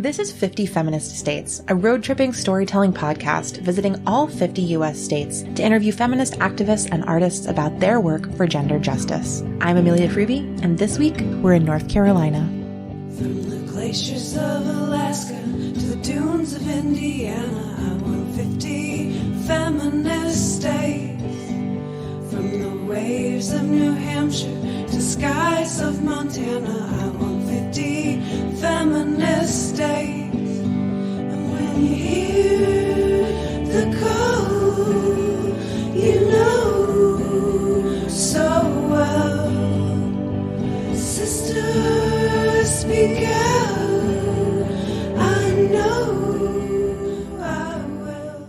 This is 50 Feminist States, a road-tripping storytelling podcast visiting all 50 U.S. states to interview feminist activists and artists about their work for gender justice. I'm Amelia Hruby, and this week we're in North Carolina. From the glaciers of Alaska to the dunes of Indiana, I want 50 feminist states. From the waves of New Hampshire to skies of Montana, I want 50 feminist states. And when you hear the call, you know so well, sisters, speak out, I know I will.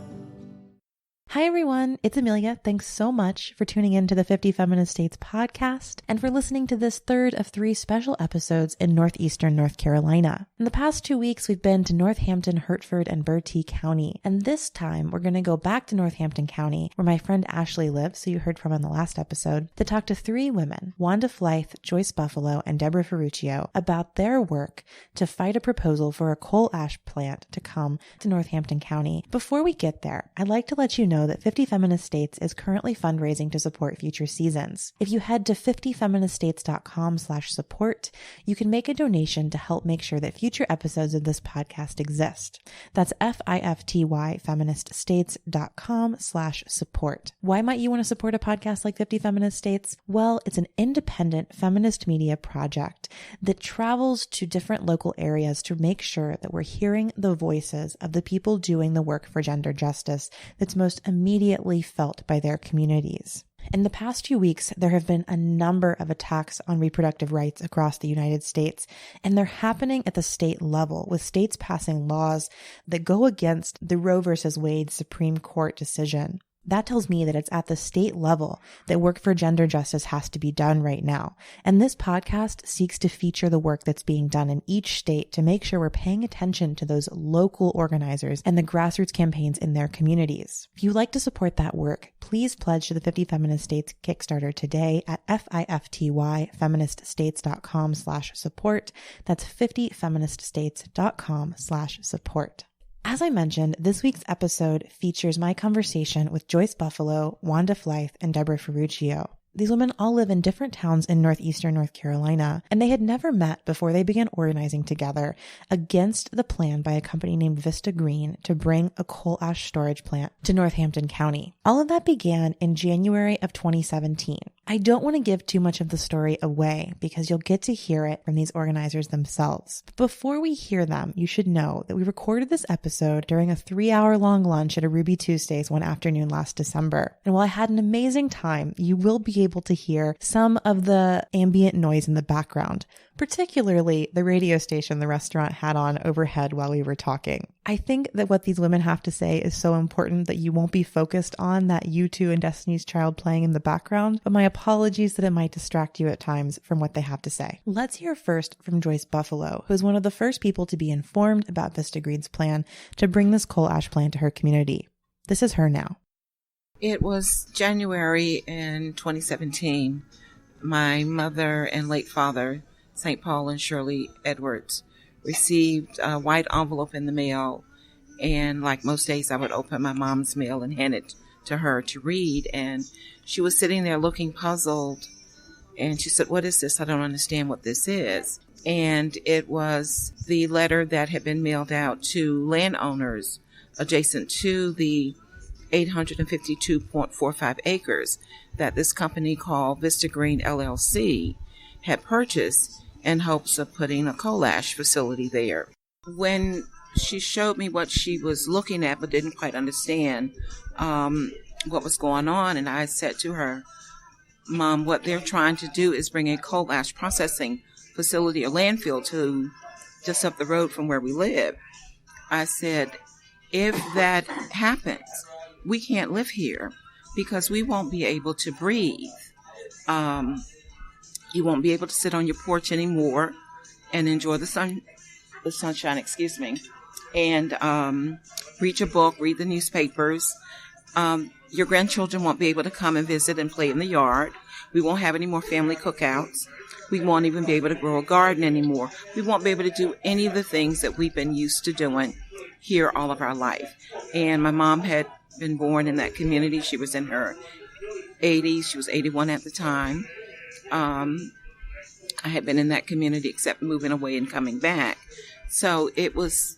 Hi everyone, it's Amelia. Thanks so much for tuning in to the 50 Feminist States podcast and for listening to this third of 3 special episodes in northeastern North Carolina. In the past 2 weeks, we've been to Northampton, Hertford, and Bertie County. And this time, we're going to go back to Northampton County, where my friend Ashley lives, who you heard from in the last episode, to talk to 3 women, Wanda Flythe, Joyce Buffalo, and Deborah Ferruccio, about their work to fight a proposal for a coal ash plant to come to Northampton County. Before we get there, I'd like to let you know that 50 Feminist States is currently fundraising to support future seasons. If you head to 50feministstates.com/support, you can make a donation to help make sure that future episodes of this podcast exist. That's FIFTY feministstates.com/support. Why might you want to support a podcast like 50 Feminist States? Well, it's an independent feminist media project that travels to different local areas to make sure that we're hearing the voices of the people doing the work for gender justice that's most immediately felt by their communities. In the past few weeks, there have been a number of attacks on reproductive rights across the United States, and they're happening at the state level, with states passing laws that go against the Roe v. Wade Supreme Court decision. That tells me that it's at the state level that work for gender justice has to be done right now. And this podcast seeks to feature the work that's being done in each state to make sure we're paying attention to those local organizers and the grassroots campaigns in their communities. If you'd like to support that work, please pledge to the 50 Feminist States Kickstarter today at FIFTY feministstates.com/support. That's 50feministstates.com/support. As I mentioned, this week's episode features my conversation with Joyce Buffalo, Wanda Flythe, and Deborah Ferruccio. These women all live in different towns in northeastern North Carolina, and they had never met before they began organizing together against the plan by a company named Vista Green to bring a coal ash storage plant to Northampton County. All of that began in January of 2017. I don't want to give too much of the story away because you'll get to hear it from these organizers themselves. But before we hear them, you should know that we recorded this episode during a 3-hour-long lunch at a Hruby Tuesdays one afternoon last December. And while I had an amazing time, you will be able to hear some of the ambient noise in the background, particularly the radio station the restaurant had on overhead while we were talking. I think that what these women have to say is so important that you won't be focused on that U2 and Destiny's Child playing in the background, but my apologies that it might distract you at times from what they have to say. Let's hear first from Joyce Buffalo, who is one of the first people to be informed about Vista Green's plan to bring this coal ash plant to her community. This is her now. It was January in 2017. My mother and late father, St. Paul and Shirley Edwards, received a white envelope in the mail. And like most days, I would open my mom's mail and hand it to her to read. And she was sitting there looking puzzled. And she said, "What is this? I don't understand what this is." And it was the letter that had been mailed out to landowners adjacent to the 852.45 acres that this company called Vista Green LLC had purchased in hopes of putting a coal ash facility there. When she showed me what she was looking at but didn't quite understand what was going on, and I said to her, "Mom, what they're trying to do is bring a coal ash processing facility or landfill to just up the road from where we live." I said, "If that happens, we can't live here because we won't be able to breathe. You won't be able to sit on your porch anymore and enjoy the sunshine, and read your book, read the newspapers, Your grandchildren won't be able to come and visit and play in the yard. We won't have any more family cookouts. We won't even be able to grow a garden anymore. We won't be able to do any of the things that we've been used to doing here all of our life. And my mom had been born in that community. She was in her 80s. She was 81 at the time. I had been in that community except moving away and coming back. So it was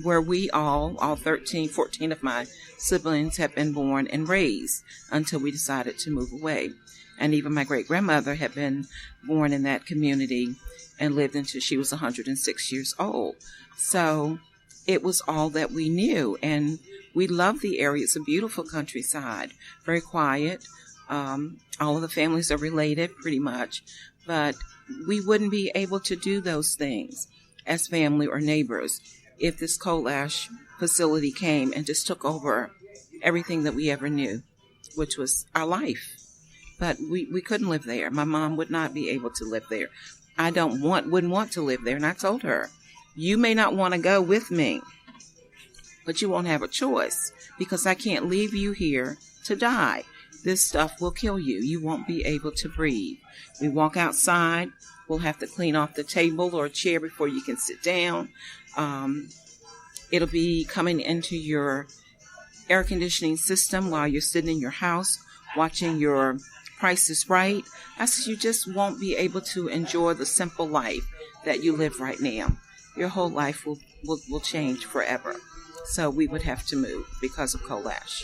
where we all 13, 14 of my siblings had been born and raised until we decided to move away. And even my great-grandmother had been born in that community and lived until she was 106 years old. So it was all that we knew. And we loved the area. It's a beautiful countryside, very quiet. All of the families are related pretty much. But we wouldn't be able to do those things as family or neighbors if this coal ash facility came and just took over everything that we ever knew, which was our life. But we couldn't live there. My mom would not be able to live there. I wouldn't want to live there. And I told her, you may not want to go with me, but you won't have a choice because I can't leave you here to die. This stuff will kill you. You won't be able to breathe. We walk outside. We'll have to clean off the table or a chair before you can sit down. It'll be coming into your air conditioning system while you're sitting in your house watching your Price is Right. I said, you just won't be able to enjoy the simple life that you live right now. Your whole life will change forever. So we would have to move because of coal ash.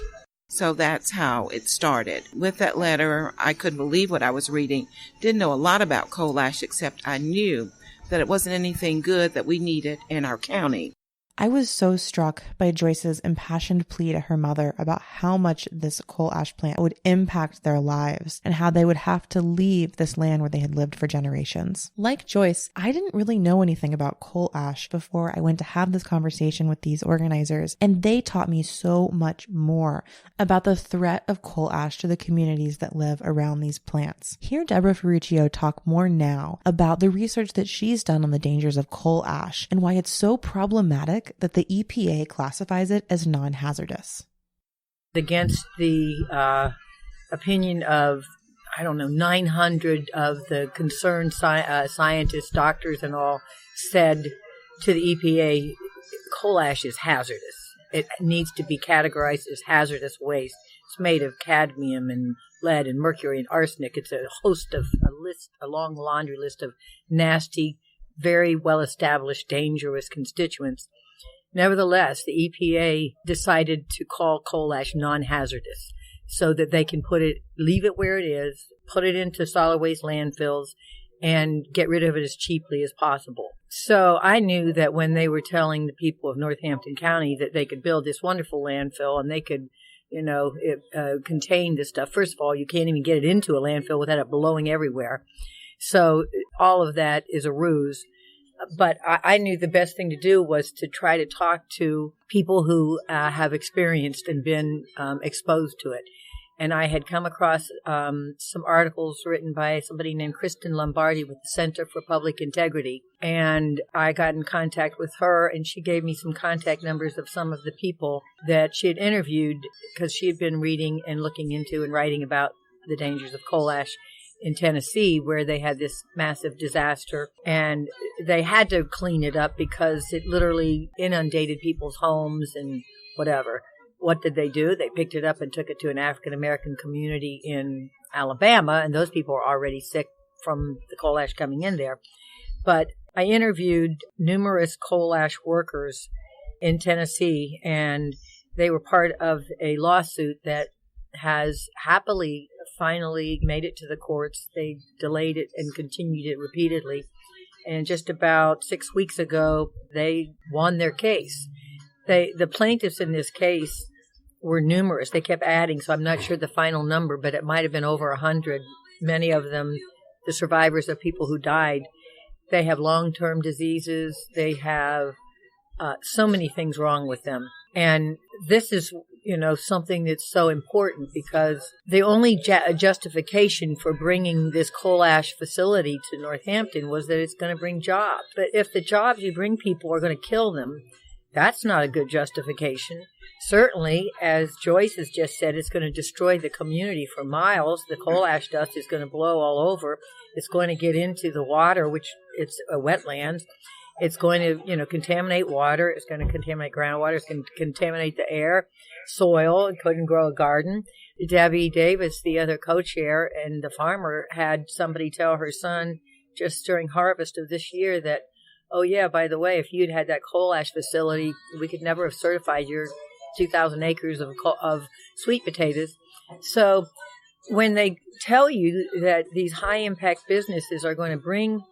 So that's how it started. With that letter, I couldn't believe what I was reading. Didn't know a lot about coal ash, except I knew that it wasn't anything good that we needed in our county. I was so struck by Joyce's impassioned plea to her mother about how much this coal ash plant would impact their lives and how they would have to leave this land where they had lived for generations. Like Joyce, I didn't really know anything about coal ash before I went to have this conversation with these organizers, and they taught me so much more about the threat of coal ash to the communities that live around these plants. Hear Deborah Ferruccio talk more now about the research that she's done on the dangers of coal ash and why it's so problematic that the EPA classifies it as non-hazardous. Against the opinion of, 900 of the concerned scientists, doctors and all, said to the EPA, coal ash is hazardous. It needs to be categorized as hazardous waste. It's made of cadmium and lead and mercury and arsenic. It's a long laundry list of nasty, very well-established, dangerous constituents. Nevertheless, the EPA decided to call coal ash non-hazardous so that they can leave it where it is, put it into solid waste landfills, and get rid of it as cheaply as possible. So I knew that when they were telling the people of Northampton County that they could build this wonderful landfill and they could, contain this stuff. First of all, you can't even get it into a landfill without it blowing everywhere. So all of that is a ruse. But I knew the best thing to do was to try to talk to people who have experienced and been exposed to it. And I had come across some articles written by somebody named Kristen Lombardi with the Center for Public Integrity. And I got in contact with her, and she gave me some contact numbers of some of the people that she had interviewed because she had been reading and looking into and writing about the dangers of coal ash in Tennessee, where they had this massive disaster, and they had to clean it up because it literally inundated people's homes and whatever. What did they do? They picked it up and took it to an African-American community in Alabama, and those people were already sick from the coal ash coming in there. But I interviewed numerous coal ash workers in Tennessee, and they were part of a lawsuit that has happily finally made it to the courts. They delayed it and continued it repeatedly. And just about 6 weeks ago, they won their case. The plaintiffs in this case were numerous. They kept adding, so I'm not sure the final number, but it might have been over 100. Many of them, the survivors of people who died, they have long-term diseases. They have so many things wrong with them. And this is something that's so important because the only justification for bringing this coal ash facility to Northampton was that it's going to bring jobs. But if the jobs you bring people are going to kill them, That's not a good justification. Certainly, as Joyce has just said, it's going to destroy the community for miles. The coal ash dust is going to blow all over. It's going to get into the water, which it's a wetland. It's going to, contaminate water. It's going to contaminate groundwater. It's going to contaminate the air, soil. It couldn't grow a garden. Debbie Davis, the other co-chair, and the farmer had somebody tell her son just during harvest of this year that, oh, yeah, by the way, if you'd had that coal ash facility, we could never have certified your 2,000 acres of sweet potatoes. So when they tell you that these high-impact businesses are going to bring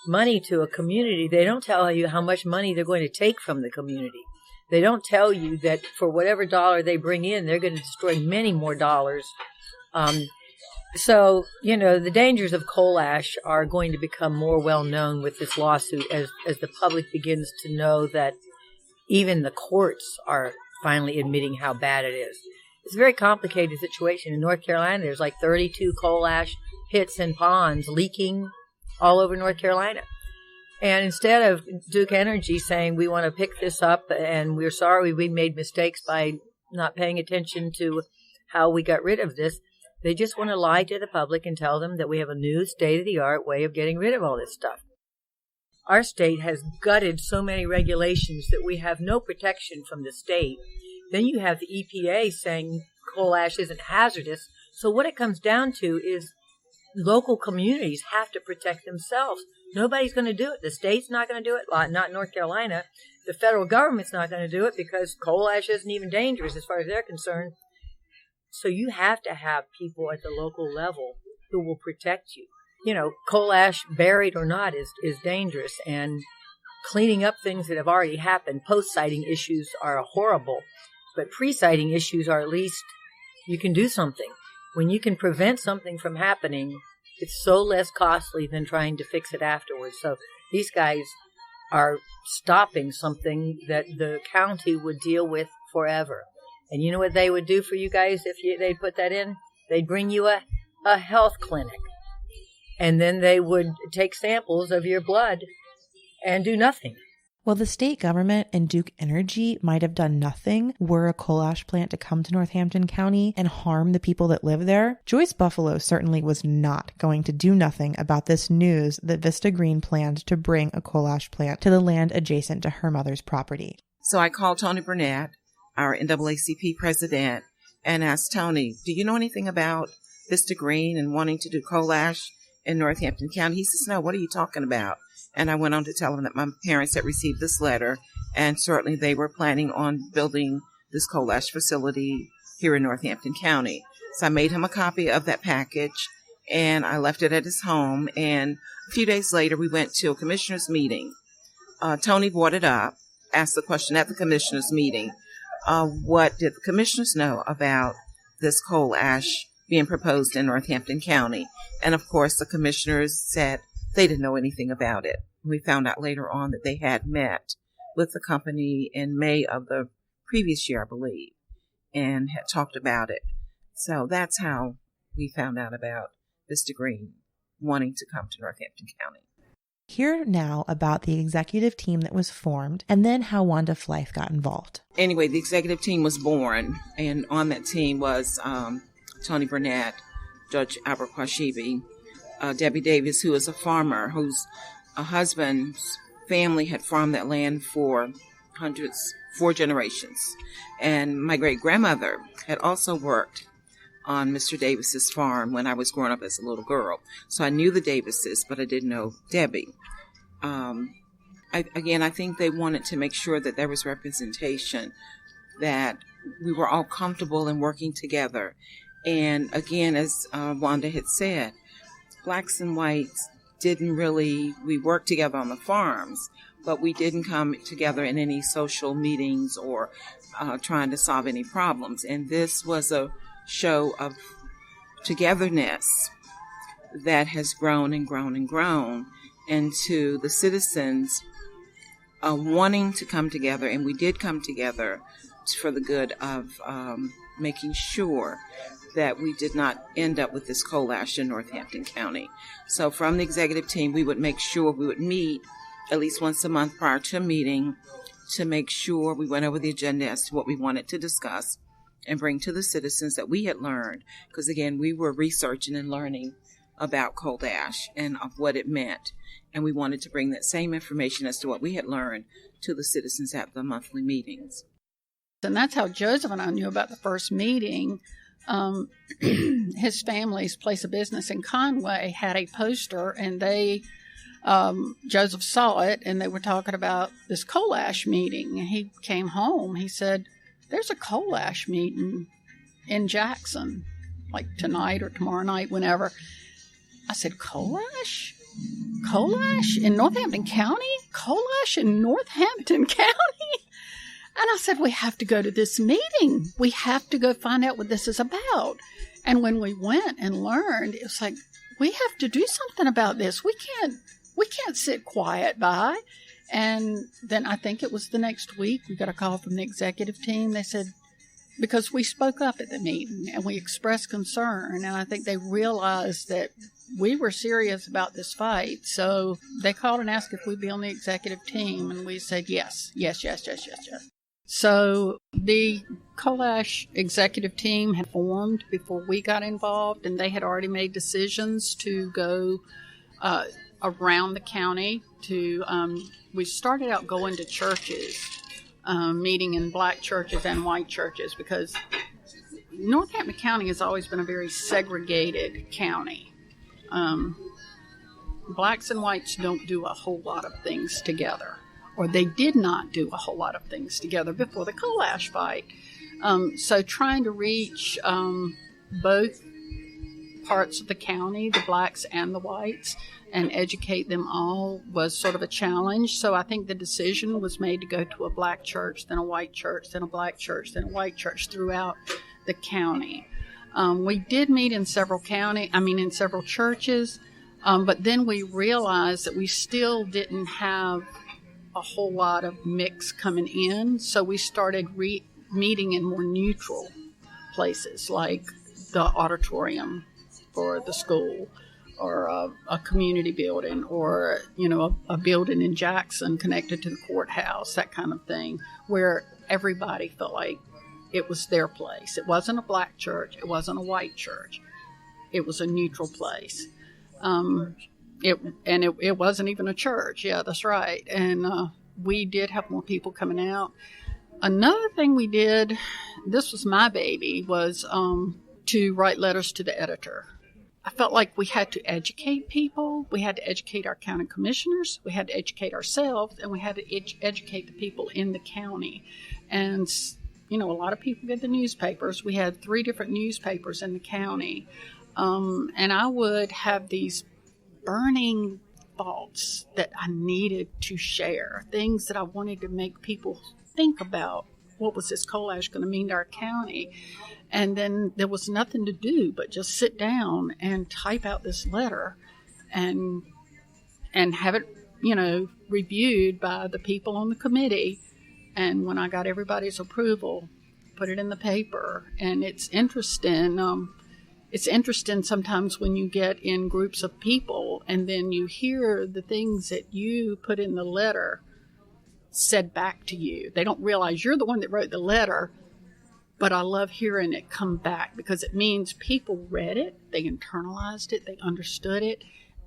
money to a community, they don't tell you how much money they're going to take from the community. They don't tell you that for whatever dollar they bring in, they're going to destroy many more dollars. So, the dangers of coal ash are going to become more well known with this lawsuit as the public begins to know that even the courts are finally admitting how bad it is. It's a very complicated situation. In North Carolina, there's like 32 coal ash pits and ponds leaking all over North Carolina. And instead of Duke Energy saying, we want to pick this up and we're sorry we made mistakes by not paying attention to how we got rid of this, they just want to lie to the public and tell them that we have a new state-of-the-art way of getting rid of all this stuff. Our state has gutted so many regulations that we have no protection from the state. Then you have the EPA saying coal ash isn't hazardous. So what it comes down to is local communities have to protect themselves. Nobody's going to do it. The state's not going to do it, not North Carolina. The federal government's not going to do it because coal ash isn't even dangerous as far as they're concerned. So you have to have people at the local level who will protect you. Coal ash, buried or not, is dangerous. And cleaning up things that have already happened, post-sighting issues are horrible. But pre-sighting issues are at least you can do something. When you can prevent something from happening, it's so less costly than trying to fix it afterwards. So these guys are stopping something that the county would deal with forever. And you know what they would do for you guys if they'd put that in? They'd bring you a health clinic. And then they would take samples of your blood and do nothing. Well, the state government and Duke Energy might have done nothing were a coal ash plant to come to Northampton County and harm the people that live there. Joyce Buffalo certainly was not going to do nothing about this news that Vista Green planned to bring a coal ash plant to the land adjacent to her mother's property. So I called Tony Burnett, our NAACP president, and asked Tony, do you know anything about Vista Green and wanting to do coal ash in Northampton County? He says, no, what are you talking about? And I went on to tell him that my parents had received this letter, and certainly they were planning on building this coal ash facility here in Northampton County. So I made him a copy of that package, and I left it at his home. And a few days later, we went to a commissioner's meeting. Tony brought it up, asked the question at the commissioner's meeting, what did the commissioners know about this coal ash being proposed in Northampton County? And of course, the commissioners said they didn't know anything about it. We found out later on that they had met with the company in May of the previous year, I believe, and had talked about it. So that's how we found out about Vista Green wanting to come to Northampton County. Hear now about the executive team that was formed and then how Wanda Flythe got involved. Anyway, the executive team was born, and on that team was Tony Burnett, Judge Albert Kwashibi, Debbie Davis, who is a farmer, whose husband's family had farmed that land for 4 generations. And my great-grandmother had also worked on Mr. Davis's farm when I was growing up as a little girl. So I knew the Davises, but I didn't know Debbie. I think they wanted to make sure that there was representation, that we were all comfortable in working together. And again, as Wanda had said, blacks and whites we worked together on the farms, but we didn't come together in any social meetings or trying to solve any problems. And this was a show of togetherness that has grown and grown and grown into the citizens wanting to come together. And we did come together for the good of making sure that we did not end up with this coal ash in Northampton County. So from the executive team, we would make sure we would meet at least once a month prior to a meeting to make sure we went over the agenda as to what we wanted to discuss and bring to the citizens that we had learned. Because again, we were researching and learning about coal ash and of what it meant. And we wanted to bring that same information as to what we had learned to the citizens at the monthly meetings. And that's how Joseph and I knew about the first meeting. His family's place of business in Conway had a poster, and Joseph saw it, and they were talking about this coal ash meeting. And he came home. He said, "There's a coal ash meeting in Jackson, like tonight or tomorrow night, whenever." I said, "Coal ash? Coal ash in Northampton County? Coal ash in Northampton County?" And I said, "We have to go to this meeting. We have to go find out what this is about." And when we went and learned, it was like, we have to do something about this. We can't sit quiet by. And then I think it was the next week, we got a call from the executive team. They said, because we spoke up at the meeting and we expressed concern, and I think they realized that we were serious about this fight. So they called and asked if we'd be on the executive team, and we said yes. So the coal ash executive team had formed before we got involved, and they had already made decisions to go around the county to, we started out going to churches, meeting in black churches and white churches, because Northampton County has always been a very segregated county. Blacks and whites don't do a whole lot of things together, or they did not do a whole lot of things together before the coal ash fight. So trying to reach both parts of the county, the blacks and the whites, and educate them all was sort of a challenge. So I think the decision was made to go to a black church, then a white church, then a black church, then a white church throughout the county. We did meet in several churches, but then we realized that we still didn't have a whole lot of mix coming in. So we started meeting in more neutral places, like the auditorium for the school, or a community building, or, a building in Jackson connected to the courthouse, that kind of thing, where everybody felt like it was their place. It wasn't a black church. It wasn't a white church. It was a neutral place. It wasn't even a church. Yeah, that's right. And we did have more people coming out. Another thing we did, this was my baby, was to write letters to the editor. I felt like we had to educate people. We had to educate our county commissioners. We had to educate ourselves, and we had to educate the people in the county. And, a lot of people get the newspapers. We had 3 different newspapers in the county. And I would have these burning thoughts that I needed to share, things that I wanted to make people think about. What was this coal ash going to mean to our county? And then there was nothing to do but just sit down and type out this letter and have it, reviewed by the people on the committee. And when I got everybody's approval, put it in the paper. And it's interesting. It's interesting sometimes when you get in groups of people and then you hear the things that you put in the letter said back to you. They don't realize you're the one that wrote the letter, but I love hearing it come back, because it means people read it, they internalized it, they understood it,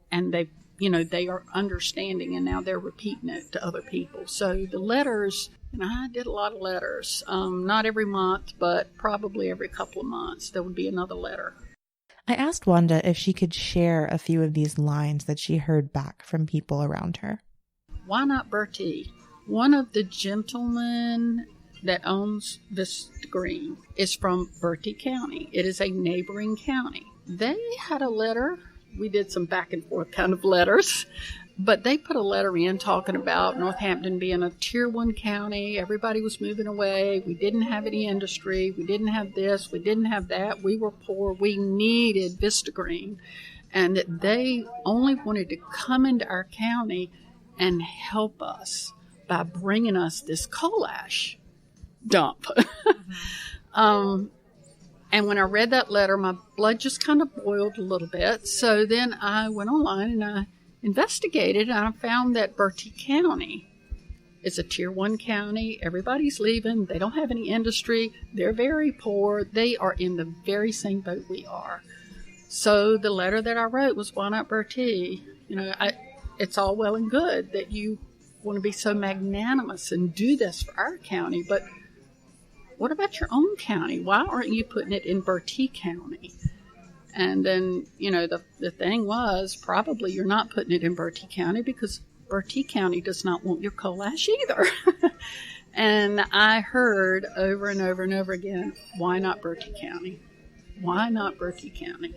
and they are understanding, and now they're repeating it to other people. So the letters, and I did a lot of letters, not every month, but probably every couple of months there would be another letter. I asked Wanda if she could share a few of these lines that she heard back from people around her. Why not Bertie? One of the gentlemen that owns Vista Green is from Bertie County. It is a neighboring county. They had a letter. We did some back and forth kind of letters, but they put a letter in talking about Northampton being a tier 1 county. Everybody was moving away. We didn't have any industry. We didn't have this. We didn't have that. We were poor. We needed Vista Green, and that they only wanted to come into our county and help us by bringing us this coal ash dump. And when I read that letter, my blood just kind of boiled a little bit. So then I went online and I investigated, and I found that Bertie County It's a Tier 1 county. Everybody's leaving. They don't have any industry. They're very poor. They are in the very same boat we are. So the letter that I wrote was, why not Bertie? It's all well and good that you want to be so magnanimous and do this for our county, but what about your own county? Why aren't you putting it in Bertie County? And then, the thing was, probably you're not putting it in Bertie County because Bertie County does not want your coal ash either. And I heard over and over and over again, why not Bertie County? Why not Bertie County?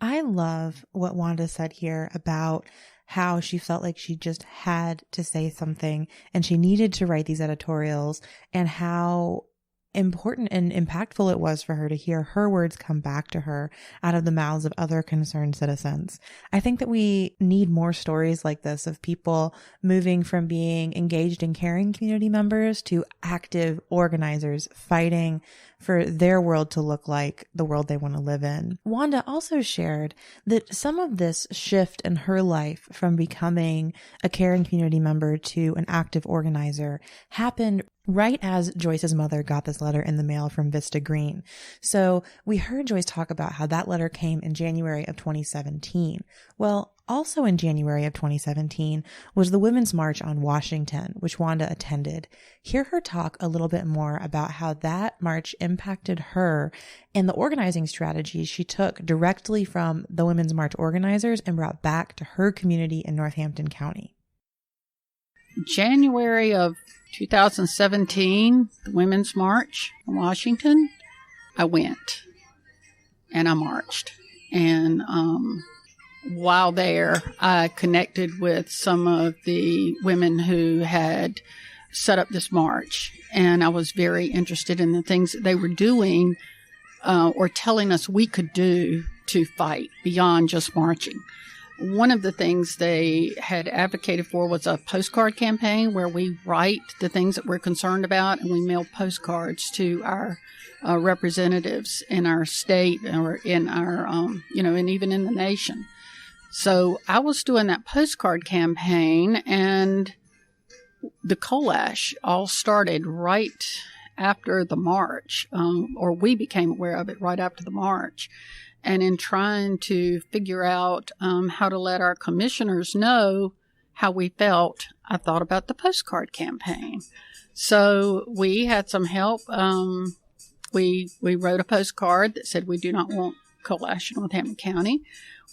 I love what Wanda said here about how she felt like she just had to say something and she needed to write these editorials, and how important and impactful it was for her to hear her words come back to her out of the mouths of other concerned citizens. I think that we need more stories like this of people moving from being engaged and caring community members to active organizers fighting for their world to look like the world they want to live in. Wanda also shared that some of this shift in her life from becoming a caring community member to an active organizer happened right as Joyce's mother got this letter in the mail from Vista Green. So we heard Joyce talk about how that letter came in January of 2017. Well, also in January of 2017 was the Women's March on Washington, which Wanda attended. Hear her talk a little bit more about how that march impacted her and the organizing strategies she took directly from the Women's March organizers and brought back to her community in Northampton County. January of 2017, the Women's March in Washington, I went and I marched. And while there, I connected with some of the women who had set up this march. And I was very interested in the things that they were doing or telling us we could do to fight beyond just marching. One of the things they had advocated for was a postcard campaign where we write the things that we're concerned about and we mail postcards to our representatives in our state or in our, and even in the nation. So I was doing that postcard campaign, and the coal ash all started right after the march, or we became aware of it right after the march. And in trying to figure out how to let our commissioners know how we felt, I thought about the postcard campaign. So we had some help. We wrote a postcard that said we do not want coal ash in Northampton County.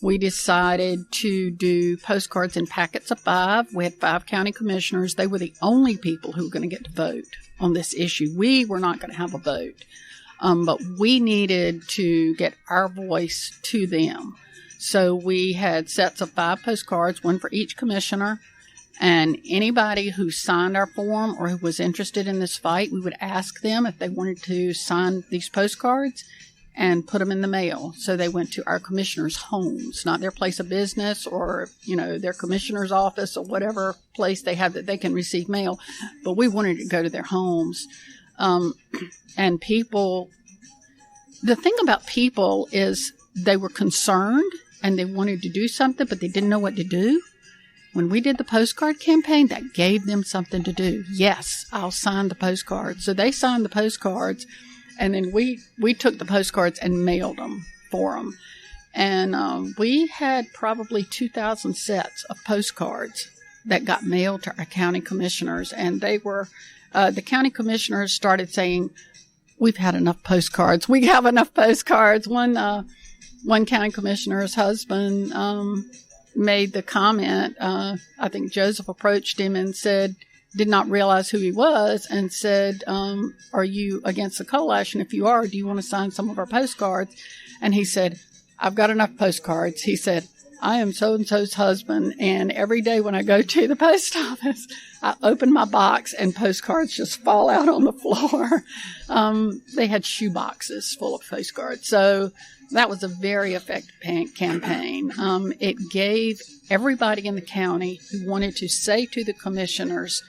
We decided to do postcards in packets of 5. We had 5 county commissioners. They were the only people who were going to get to vote on this issue. We were not going to have a vote. But we needed to get our voice to them. So we had sets of 5 postcards, 1 for each commissioner. And anybody who signed our form or who was interested in this fight, we would ask them if they wanted to sign these postcards and put them in the mail. So they went to our commissioners' homes, not their place of business or, their commissioner's office or whatever place they have that they can receive mail. But we wanted to go to their homes. And people, the thing about people is they were concerned and they wanted to do something, but they didn't know what to do. When we did the postcard campaign, that gave them something to do. Yes, I'll sign the postcards. So they signed the postcards, and then we took the postcards and mailed them for them. And we had probably 2,000 sets of postcards that got mailed to our county commissioners. And they were, the county commissioners started saying, we've had enough postcards. We have enough postcards. One county commissioner's husband made the comment, I think Joseph approached him and said, did not realize who he was, and said, are you against the coal ash? And if you are, do you want to sign some of our postcards? And he said, I've got enough postcards. He said, I am so-and-so's husband, and every day when I go to the post office, I open my box and postcards just fall out on the floor. They had shoe boxes full of postcards. So that was a very effective campaign. It gave everybody in the county who wanted to say to the commissioners,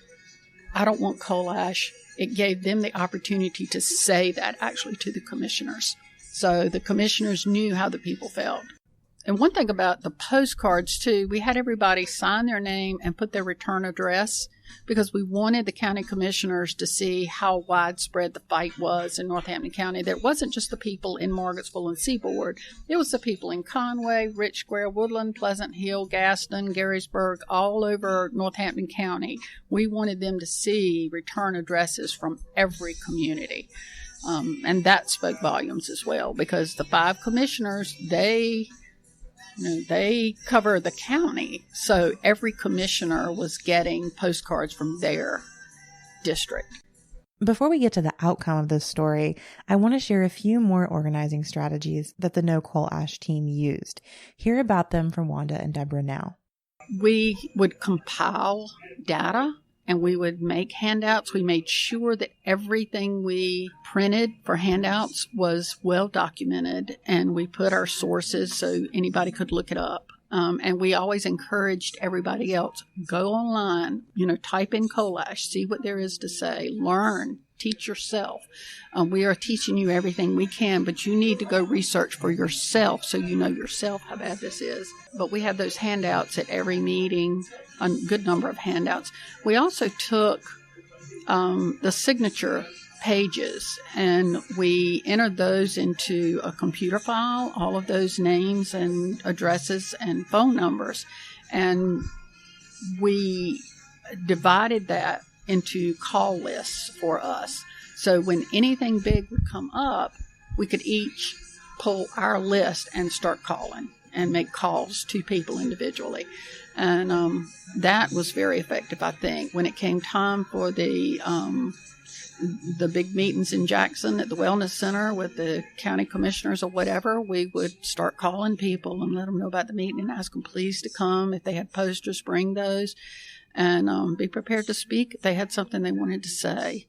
I don't want coal ash. It gave them the opportunity to say that actually to the commissioners. So the commissioners knew how the people felt. And one thing about the postcards, too, we had everybody sign their name and put their return address because we wanted the county commissioners to see how widespread the fight was in Northampton County. That wasn't just the people in Margarettsville and Seaboard. It was the people in Conway, Rich Square, Woodland, Pleasant Hill, Gaston, Garysburg, all over Northampton County. We wanted them to see return addresses from every community. And that spoke volumes as well because the 5 commissioners, they cover the county, so every commissioner was getting postcards from their district. Before we get to the outcome of this story, I want to share a few more organizing strategies that the No Coal Ash team used. Hear about them from Wanda and Deborah now. We would compile data and we would make handouts. We made sure that everything we printed for handouts was well documented, and we put our sources so anybody could look it up. And we always encouraged everybody else, go online, type in coal ash, see what there is to say, learn, teach yourself. We are teaching you everything we can, but you need to go research for yourself so you know yourself how bad this is. But we had those handouts at every meeting, a good number of handouts. We also took the signature pages and we entered those into a computer file, all of those names and addresses and phone numbers, and we divided that into call lists for us. So when anything big would come up, we could each pull our list and start calling and make calls to people individually. And that was very effective, I think. When it came time for the big meetings in Jackson at the Wellness Center with the county commissioners or whatever, we would start calling people and let them know about the meeting and ask them please to come. If they had posters, bring those, and be prepared to speak if they had something they wanted to say.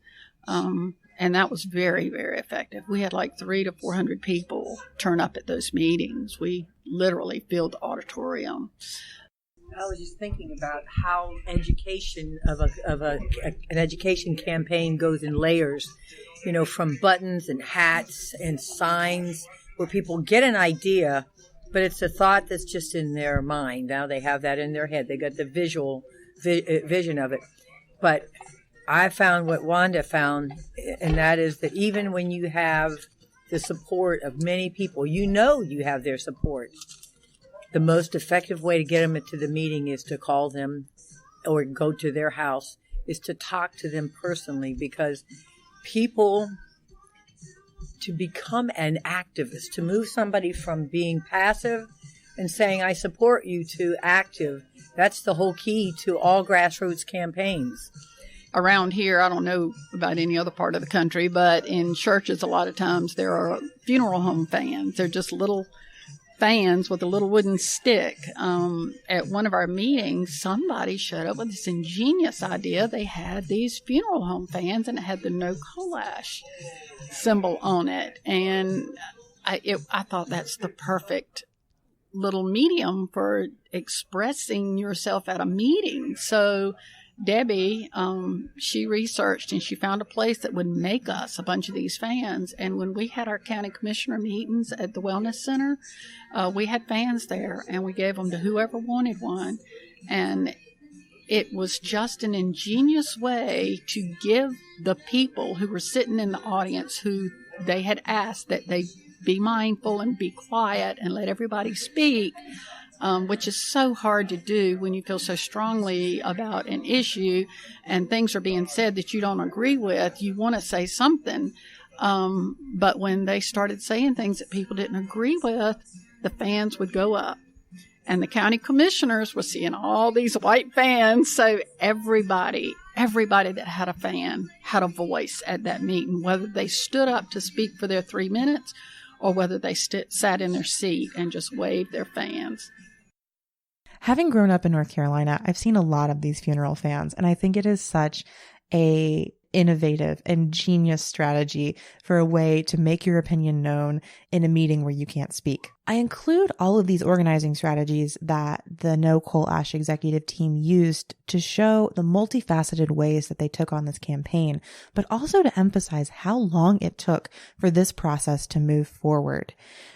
And that was very, very effective. We had like 300 to 400 people turn up at those meetings. We literally filled the auditorium. I was just thinking about how education an education campaign goes in layers, from buttons and hats and signs where people get an idea, but it's a thought that's just in their mind. Now they have that in their head. They got the visual vision of it. But I found what Wanda found, and that is that even when you have the support of many people, you have their support. The most effective way to get them into the meeting is to call them or go to their house, is to talk to them personally, because people, to become an activist, to move somebody from being passive and saying, I support you, to active, that's the whole key to all grassroots campaigns. Around here, I don't know about any other part of the country, but in churches, a lot of times there are funeral home fans. They're just little fans with a little wooden stick. At one of our meetings, somebody showed up with this ingenious idea. They had these funeral home fans, and it had the No Coal Ash symbol on it. And I thought that's the perfect little medium for expressing yourself at a meeting. So Debbie, she researched and she found a place that would make us a bunch of these fans. And when we had our county commissioner meetings at the Wellness Center, we had fans there and we gave them to whoever wanted one. And it was just an ingenious way to give the people who were sitting in the audience, who they had asked that they be mindful and be quiet and let everybody speak, which is so hard to do when you feel so strongly about an issue and things are being said that you don't agree with. You want to say something. But when they started saying things that people didn't agree with, the fans would go up. And the county commissioners were seeing all these white fans. So everybody that had a fan had a voice at that meeting, whether they stood up to speak for their 3 minutes or whether they sat in their seat and just waved their fans. Having grown up in North Carolina, I've seen a lot of these funeral fans, and I think it is such a innovative and genius strategy for a way to make your opinion known in a meeting where you can't speak. I include all of these organizing strategies that the No Coal Ash executive team used to show the multifaceted ways that they took on this campaign, but also to emphasize how long it took for this process to move forward.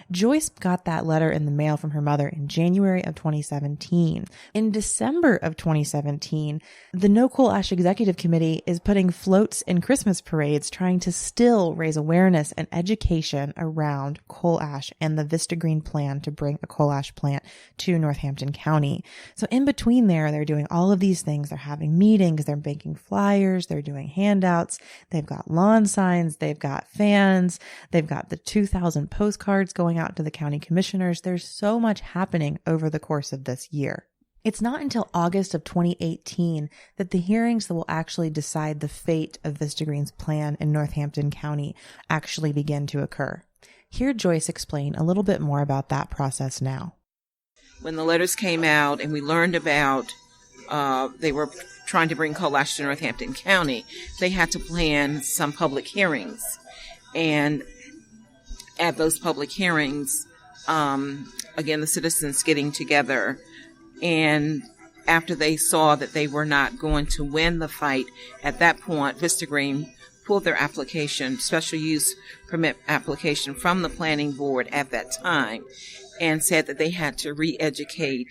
Joyce got that letter in the mail from her mother in January of 2017. In December of 2017, the No Coal Ash Executive Committee is putting floats in Christmas parades, trying to still raise awareness and education around coal ash and the Vista Green plan to bring a coal ash plant to Northampton County. So in between there, they're doing all of these things. They're having meetings, they're making flyers, they're doing handouts, they've got lawn signs, they've got fans, they've got the 2,000 postcards going out to the county commissioners. There's so much happening over the course of this year. It's not until August of 2018 that the hearings that will actually decide the fate of Vista Green's plan in Northampton County actually begin to occur. Hear Joyce explain a little bit more about that process now. When the letters came out and we learned about they were trying to bring coal ash to Northampton County, they had to plan some public hearings. And at those public hearings, again, the citizens getting together, and after they saw that they were not going to win the fight, at that point, Vista Green pulled their application, special use permit application from the planning board at that time, and said that they had to re-educate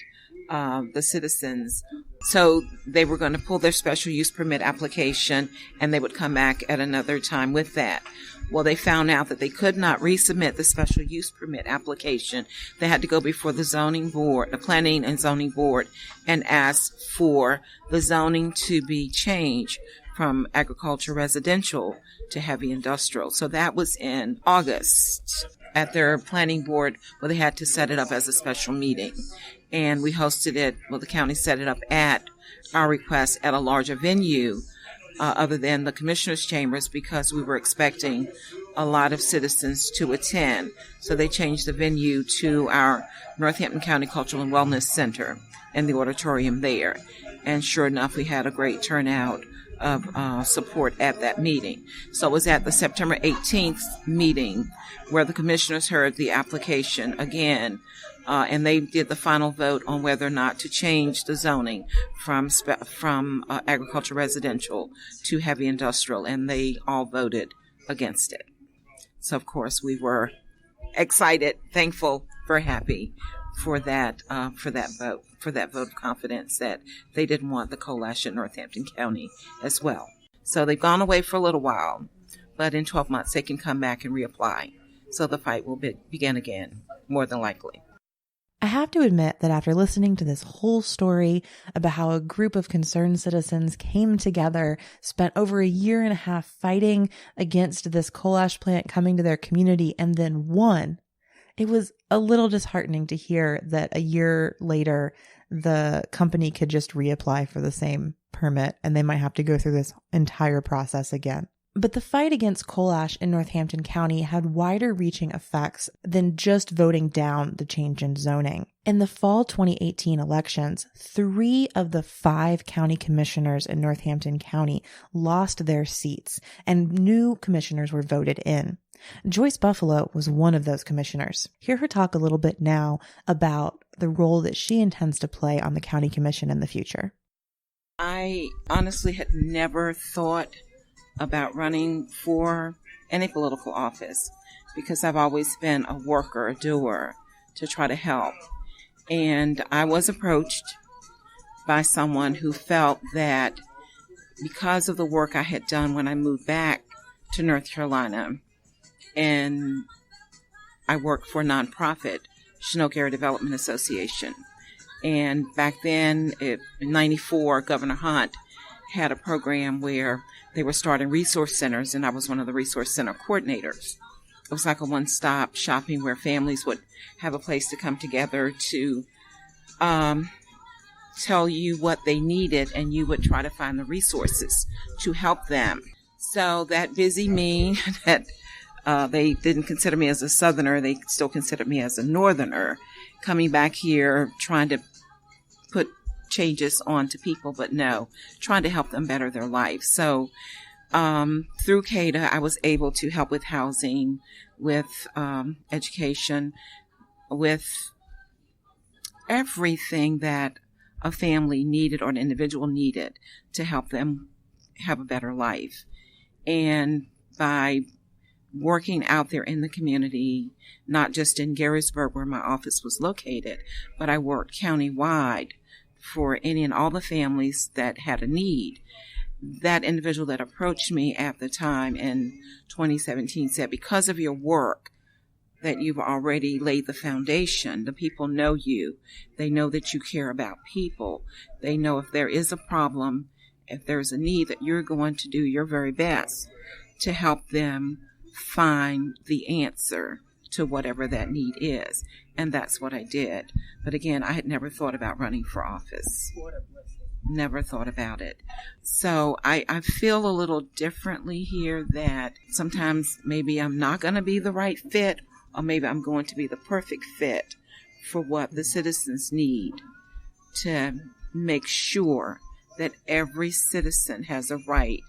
the citizens. So they were going to pull their special use permit application, and they would come back at another time with that. Well, they found out that they could not resubmit the special use permit application. They had to go before the zoning board, the planning and zoning board, and ask for the zoning to be changed from agriculture residential to heavy industrial. So that was in August at their planning board, where they had to set it up as a special meeting. And we hosted it, well, the county set it up at our request at a larger venue, other than the commissioners' chambers, because we were expecting a lot of citizens to attend. So they changed the venue to our Northampton County Cultural and Wellness Center and the auditorium there. And sure enough, we had a great turnout of support at that meeting. So it was at the September 18th meeting where the commissioners heard the application again, and they did the final vote on whether or not to change the zoning from agriculture residential to heavy industrial, and they all voted against it. So, of course, we were excited, thankful, very happy for that vote of confidence that they didn't want the coal ash in Northampton County as well. So they've gone away for a little while, but in 12 months they can come back and reapply. So the fight will begin again, more than likely. I have to admit that after listening to this whole story about how a group of concerned citizens came together, spent over a year and a half fighting against this coal ash plant coming to their community, and then won, it was a little disheartening to hear that a year later, the company could just reapply for the same permit and they might have to go through this entire process again. But the fight against coal ash in Northampton County had wider reaching effects than just voting down the change in zoning. In the fall 2018 elections, 3 of the 5 county commissioners in Northampton County lost their seats and new commissioners were voted in. Joyce Buffalo was one of those commissioners. Hear her talk a little bit now about the role that she intends to play on the county commission in the future. I honestly had never thought about running for any political office because I've always been a worker, a doer, to try to help. And I was approached by someone who felt that because of the work I had done when I moved back to North Carolina, and I worked for a nonprofit, Chinook Area Development Association. And back then, in 94, Governor Hunt had a program where they were starting resource centers, and I was one of the resource center coordinators. It was like a one-stop shopping where families would have a place to come together to tell you what they needed, and you would try to find the resources to help them. So that busy me, that they didn't consider me as a Southerner, they still considered me as a Northerner, coming back here, trying to put changes on to people, but no, trying to help them better their life. So through CADA, I was able to help with housing, with education, with everything that a family needed or an individual needed to help them have a better life. And by working out there in the community, not just in Garrisburg where my office was located, but I worked countywide for any and all the families that had a need. That individual that approached me at the time in 2017 said, because of your work, that you've already laid the foundation. The people know you. They know that you care about people. They know if there is a problem, if there's a need, that you're going to do your very best to help them find the answer to whatever that need is. And that's what I did. But again, I had never thought about running for office. Never thought about it. So I feel a little differently here, that sometimes maybe I'm not going to be the right fit, or maybe I'm going to be the perfect fit for what the citizens need to make sure that every citizen has a right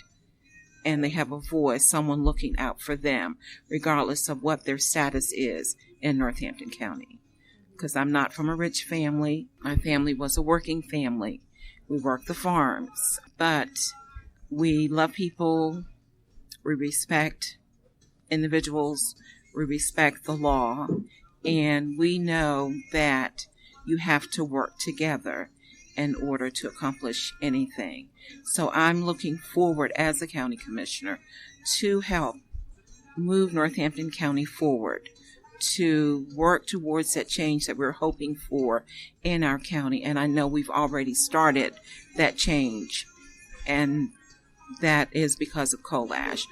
and they have a voice, someone looking out for them, regardless of what their status is in Northampton County. Because I'm not from a rich family. My family was a working family. We worked the farms, but we love people. We respect individuals. We respect the law. And we know that you have to work together in order to accomplish anything. So I'm looking forward as a county commissioner to help move Northampton County forward, to work towards that change that we're hoping for in our county. And I know we've already started that change, and that is because of coal ash.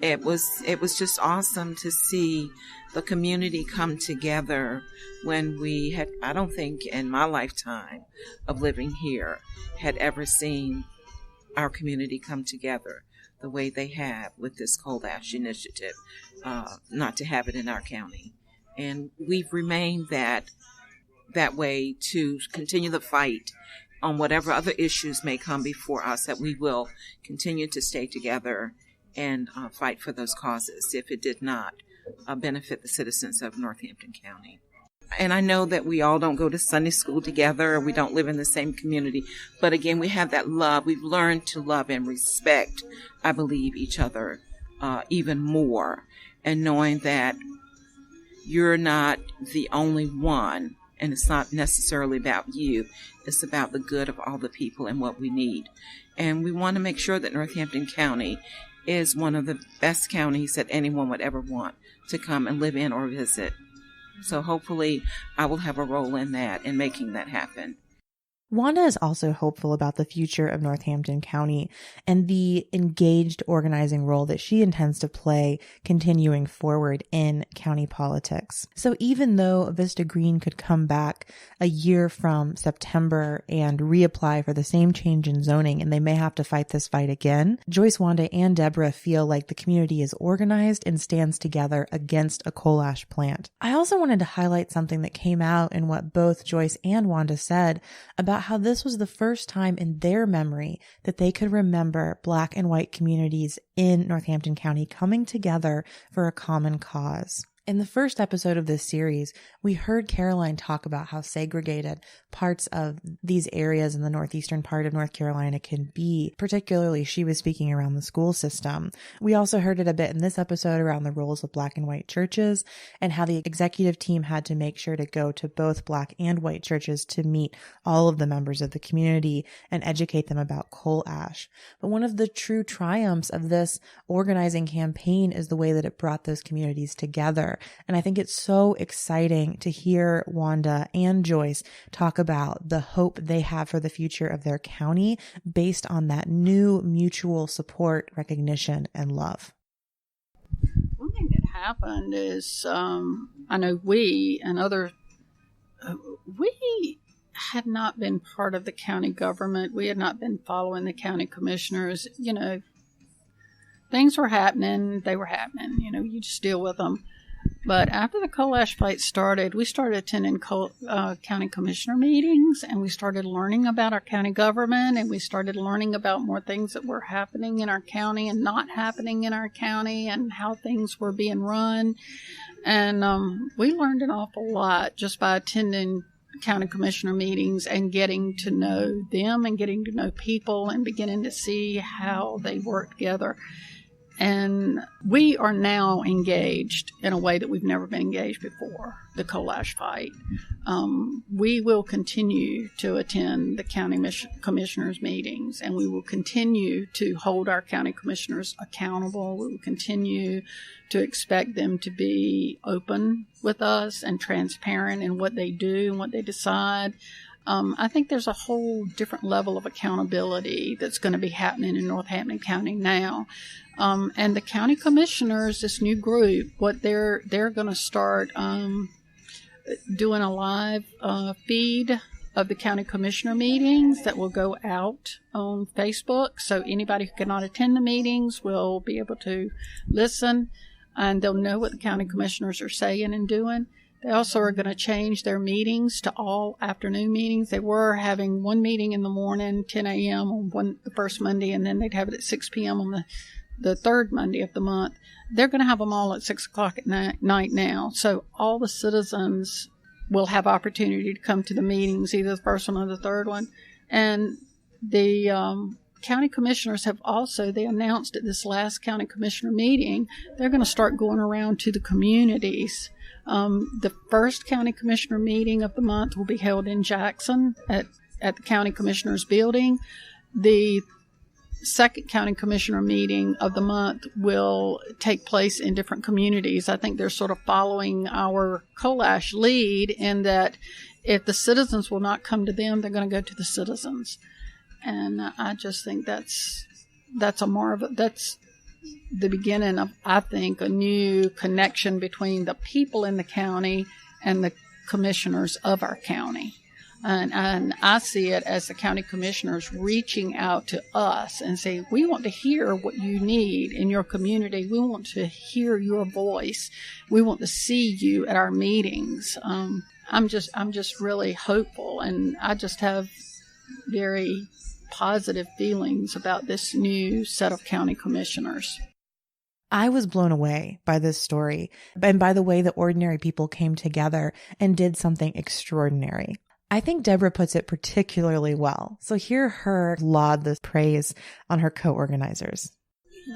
It was just awesome to see the community come together when we had, I don't think in my lifetime of living here, had ever seen our community come together the way they have with this coal ash initiative, not to have it in our county. And we've remained that way to continue the fight on whatever other issues may come before us, that we will continue to stay together and fight for those causes if it did not benefit the citizens of Northampton County. And I know that we all don't go to Sunday school together, or we don't live in the same community, but again, we have that love. We've learned to love and respect, I believe, each other even more, and knowing that you're not the only one, and it's not necessarily about you. It's about the good of all the people and what we need. And we want to make sure that Northampton County is one of the best counties that anyone would ever want to come and live in or visit. So hopefully I will have a role in that, in making that happen. Wanda is also hopeful about the future of Northampton County and the engaged organizing role that she intends to play continuing forward in county politics. So even though Vista Green could come back a year from September and reapply for the same change in zoning, and they may have to fight this fight again, Joyce, Wanda, and Deborah feel like the community is organized and stands together against a coal ash plant. I also wanted to highlight something that came out in what both Joyce and Wanda said about how this was the first time in their memory that they could remember Black and white communities in Northampton County coming together for a common cause. In the first episode of this series, we heard Caroline talk about how segregated parts of these areas in the northeastern part of North Carolina can be. Particularly, she was speaking around the school system. We also heard it a bit in this episode around the roles of Black and white churches and how the executive team had to make sure to go to both Black and white churches to meet all of the members of the community and educate them about coal ash. But one of the true triumphs of this organizing campaign is the way that it brought those communities together. And I think it's so exciting to hear Wanda and Joyce talk about the hope they have for the future of their county based on that new mutual support, recognition, and love. One thing that happened is, I know we and other, we had not been part of the county government. We had not been following the county commissioners. You know, things were happening. They were happening. You know, you just deal with them. But after the coal ash fight started, we started attending county commissioner meetings, and we started learning about our county government, and we started learning about more things that were happening in our county and not happening in our county, and how things were being run. And we learned an awful lot just by attending county commissioner meetings and getting to know them and getting to know people and beginning to see how they work together. And we are now engaged in a way that we've never been engaged before, the coal ash fight. We will continue to attend the county commissioners' meetings, and we will continue to hold our county commissioners accountable. We will continue to expect them to be open with us and transparent in what they do and what they decide. I think there's a whole different level of accountability that's going to be happening in Northampton County now. And the county commissioners, this new group, what they're going to start doing a live feed of the county commissioner meetings that will go out on Facebook. So anybody who cannot attend the meetings will be able to listen, and they'll know what the county commissioners are saying and doing. They also are going to change their meetings to all afternoon meetings. They were having one meeting in the morning, 10 a.m. on the first Monday, and then they'd have it at 6 p.m. on the third Monday of the month. They're going to have them all at 6 o'clock at night now. So all the citizens will have opportunity to come to the meetings, either the first one or the third one. And the county commissioners have also, they announced at this last county commissioner meeting, they're going to start going around to the communities. The first county commissioner meeting of the month will be held in Jackson at the county commissioner's building. The second county commissioner meeting of the month will take place in different communities. I think they're sort of following our coal ash lead in that if the citizens will not come to them, they're going to go to the citizens. And I just think that's that's the beginning of, I think, a new connection between the people in the county and the commissioners of our county. And I see it as the county commissioners reaching out to us and saying, we want to hear what you need in your community. We want to hear your voice. We want to see you at our meetings. I'm just really hopeful, and I just have very positive feelings about this new set of county commissioners. I was blown away by this story and by the way that ordinary people came together and did something extraordinary. I think Deborah puts it particularly well. So hear her laud this praise on her co-organizers.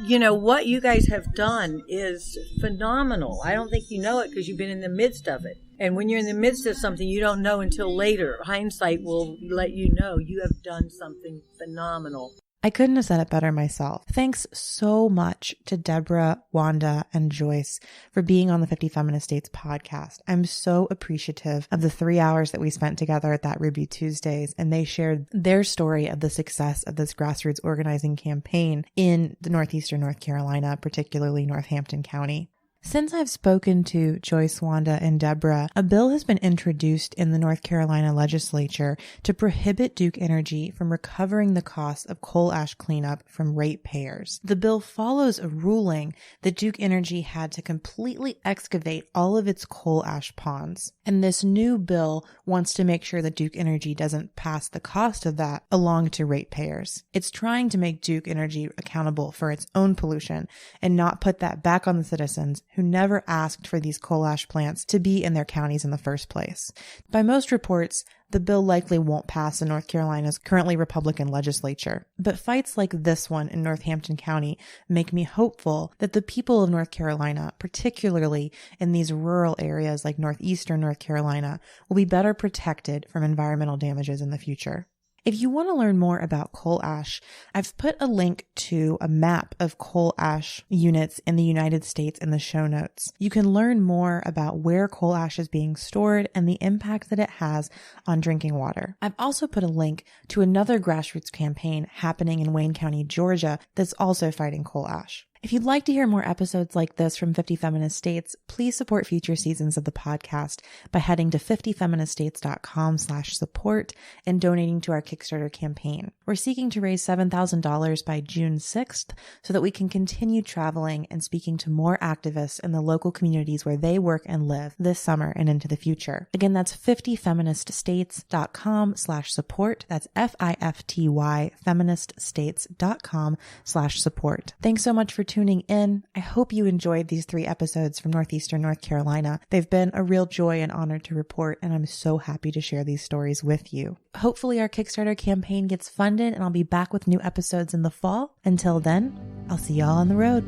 You know, what you guys have done is phenomenal. I don't think you know it because you've been in the midst of it. And when you're in the midst of something, you don't know until later. Hindsight will let you know you have done something phenomenal. I couldn't have said it better myself. Thanks so much to Deborah, Wanda, and Joyce for being on the 50 Feminist States podcast. I'm so appreciative of the 3 hours that we spent together at that Hruby Tuesdays, and they shared their story of the success of this grassroots organizing campaign in the northeastern North Carolina, particularly Northampton County. Since I've spoken to Joyce, Wanda, and Deborah, a bill has been introduced in the North Carolina legislature to prohibit Duke Energy from recovering the cost of coal ash cleanup from ratepayers. The bill follows a ruling that Duke Energy had to completely excavate all of its coal ash ponds. And this new bill wants to make sure that Duke Energy doesn't pass the cost of that along to ratepayers. It's trying to make Duke Energy accountable for its own pollution and not put that back on the citizens who never asked for these coal ash plants to be in their counties in the first place. By most reports, the bill likely won't pass in North Carolina's currently Republican legislature. But fights like this one in Northampton County make me hopeful that the people of North Carolina, particularly in these rural areas like northeastern North Carolina, will be better protected from environmental damages in the future. If you want to learn more about coal ash, I've put a link to a map of coal ash units in the United States in the show notes. You can learn more about where coal ash is being stored and the impact that it has on drinking water. I've also put a link to another grassroots campaign happening in Wayne County, Georgia, that's also fighting coal ash. If you'd like to hear more episodes like this from 50 Feminist States, please support future seasons of the podcast by heading to 50feministstates.com/support and donating to our Kickstarter campaign. We're seeking to raise $7,000 by June 6th so that we can continue traveling and speaking to more activists in the local communities where they work and live this summer and into the future. Again, that's 50feministstates.com/support. That's FIFTY feministstates.com/support. Thanks so much for tuning in. I hope you enjoyed these 3 episodes from Northeastern North Carolina. They've been a real joy and honor to report, and I'm so happy to share these stories with you. Hopefully our Kickstarter campaign gets funded, and I'll be back with new episodes in the fall. Until then, I'll see y'all on the road.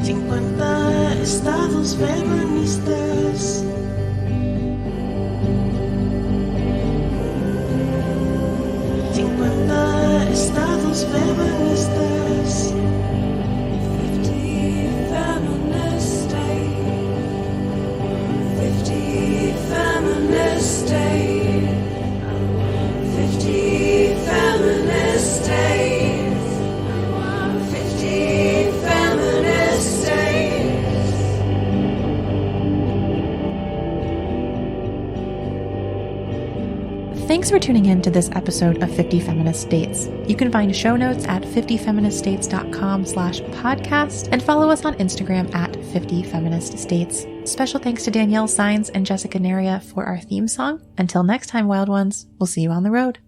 50 estados feministas. 50 estados feministas. 50 feminist state. 50 feminist state. 50 feminist state. 50 feminist states. Thanks for tuning in to this episode of 50 Feminist States. You can find show notes at 50feministstates.com/podcast and follow us on Instagram at 50 Feminist States. Special thanks to Danielle Sines and Jessica Neria for our theme song. Until next time, wild ones, we'll see you on the road.